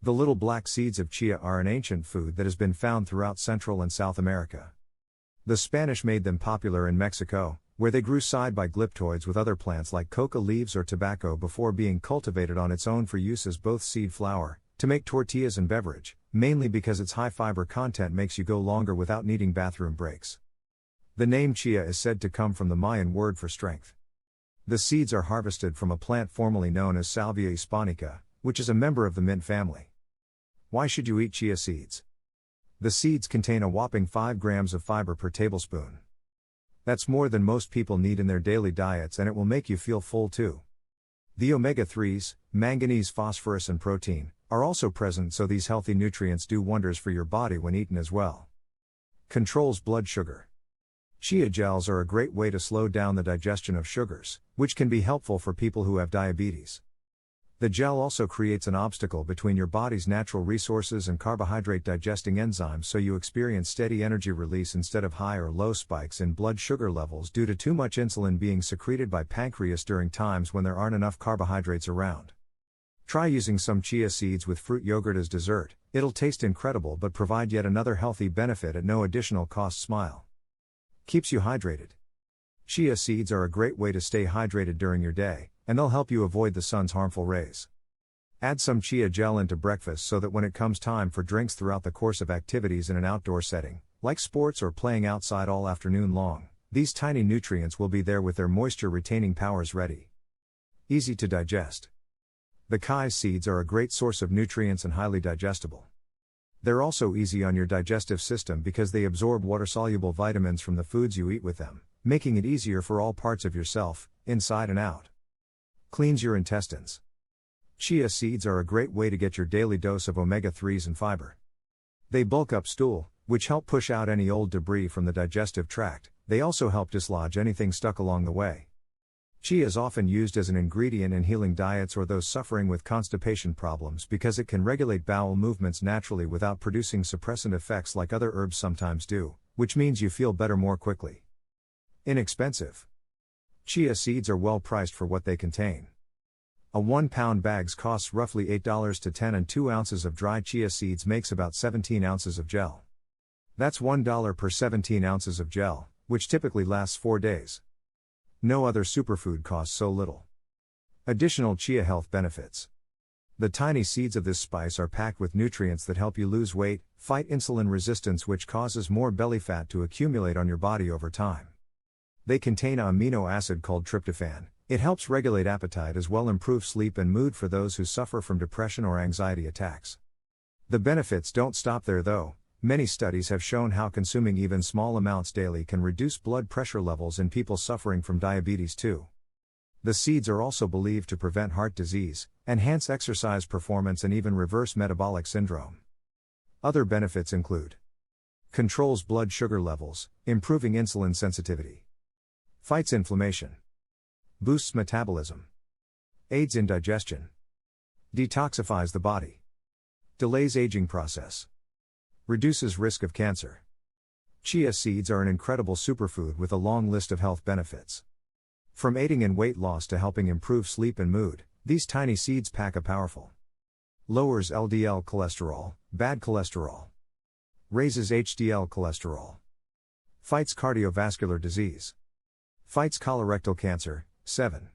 The little black seeds of chia are an ancient food that has been found throughout Central and South America. The Spanish made them popular in Mexico, where they grew side by glyptoids with other plants like coca leaves or tobacco before being cultivated on its own for use as both seed flour, to make tortillas and beverage, mainly because its high fiber content makes you go longer without needing bathroom breaks. The name chia is said to come from the Mayan word for strength. The seeds are harvested from a plant formerly known as Salvia hispanica, which is a member of the mint family. Why should you eat chia seeds? The seeds contain a whopping 5 grams of fiber per tablespoon. That's more than most people need in their daily diets, and it will make you feel full too. The omega-3s, manganese, phosphorus and protein, are also present, so these healthy nutrients do wonders for your body when eaten as well. Controls blood sugar. Chia gels are a great way to slow down the digestion of sugars, which can be helpful for people who have diabetes. The gel also creates an obstacle between your body's natural resources and carbohydrate digesting enzymes, so you experience steady energy release instead of high or low spikes in blood sugar levels due to too much insulin being secreted by pancreas during times when there aren't enough carbohydrates around. Try using some chia seeds with fruit yogurt as dessert. It'll taste incredible but provide yet another healthy benefit at no additional cost. Smile. Keeps you hydrated. Chia seeds are a great way to stay hydrated during your day, and they'll help you avoid the sun's harmful rays. Add some chia gel into breakfast so that when it comes time for drinks throughout the course of activities in an outdoor setting, like sports or playing outside all afternoon long, these tiny nutrients will be there with their moisture-retaining powers ready. Easy to digest. The kai seeds are a great source of nutrients and highly digestible. They're also easy on your digestive system because they absorb water-soluble vitamins from the foods you eat with them, making it easier for all parts of yourself, inside and out. Cleans your intestines. Chia seeds are a great way to get your daily dose of omega-3s and fiber. They bulk up stool, which help push out any old debris from the digestive tract. They also help dislodge anything stuck along the way. Chia is often used as an ingredient in healing diets or those suffering with constipation problems because it can regulate bowel movements naturally without producing suppressant effects like other herbs sometimes do, which means you feel better more quickly. Inexpensive. Chia seeds are well priced for what they contain. A 1-pound bag costs roughly $8 to $10, and 2 ounces of dry chia seeds makes about 17 ounces of gel. That's $1 per 17 ounces of gel, which typically lasts 4 days. No other superfood costs so little. Additional chia health benefits. The tiny seeds of this spice are packed with nutrients that help you lose weight, fight insulin resistance, which causes more belly fat to accumulate on your body over time. They contain an amino acid called tryptophan. It helps regulate appetite as well improve sleep and mood for those who suffer from depression or anxiety attacks. The benefits don't stop there though. Many studies have shown how consuming even small amounts daily can reduce blood pressure levels in people suffering from diabetes too. The seeds are also believed to prevent heart disease, enhance exercise performance and even reverse metabolic syndrome. Other benefits include: controls blood sugar levels, improving insulin sensitivity. Fights inflammation. Boosts metabolism. Aids in digestion. Detoxifies the body. Delays aging process. Reduces risk of cancer. Chia seeds are an incredible superfood with a long list of health benefits. From aiding in weight loss to helping improve sleep and mood, these tiny seeds pack a powerful. Lowers LDL cholesterol, bad cholesterol. Raises HDL cholesterol. Fights cardiovascular disease. Fights colorectal cancer. 7.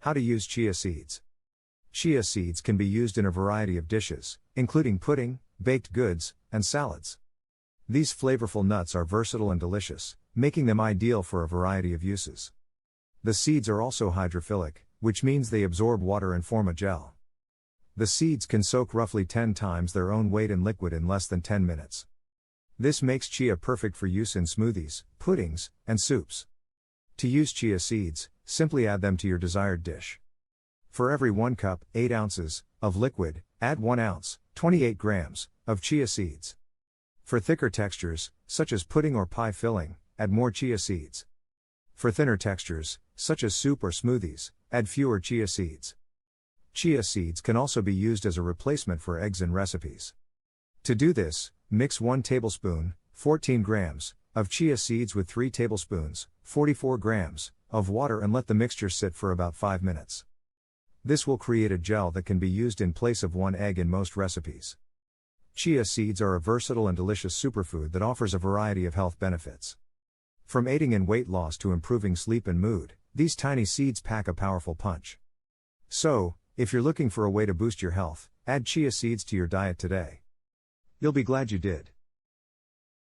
How to use chia seeds. Chia seeds can be used in a variety of dishes, including pudding, baked goods, and salads. These flavorful nuts are versatile and delicious, making them ideal for a variety of uses. The seeds are also hydrophilic, which means they absorb water and form a gel. The seeds can soak roughly 10 times their own weight in liquid in less than 10 minutes. This makes chia perfect for use in smoothies, puddings, and soups. To use chia seeds, simply add them to your desired dish. For every 1 cup, 8 ounces, of liquid, add 1 ounce, 28 grams, of chia seeds. For thicker textures, such as pudding or pie filling, add more chia seeds. For thinner textures, such as soup or smoothies, add fewer chia seeds. Chia seeds can also be used as a replacement for eggs in recipes. To do this, mix 1 tablespoon, 14 grams, of chia seeds with 3 tablespoons, 44 grams, of water and let the mixture sit for about 5 minutes. This will create a gel that can be used in place of one egg in most recipes. Chia seeds are a versatile and delicious superfood that offers a variety of health benefits. From aiding in weight loss to improving sleep and mood, these tiny seeds pack a powerful punch. So, if you're looking for a way to boost your health, add chia seeds to your diet today. You'll be glad you did.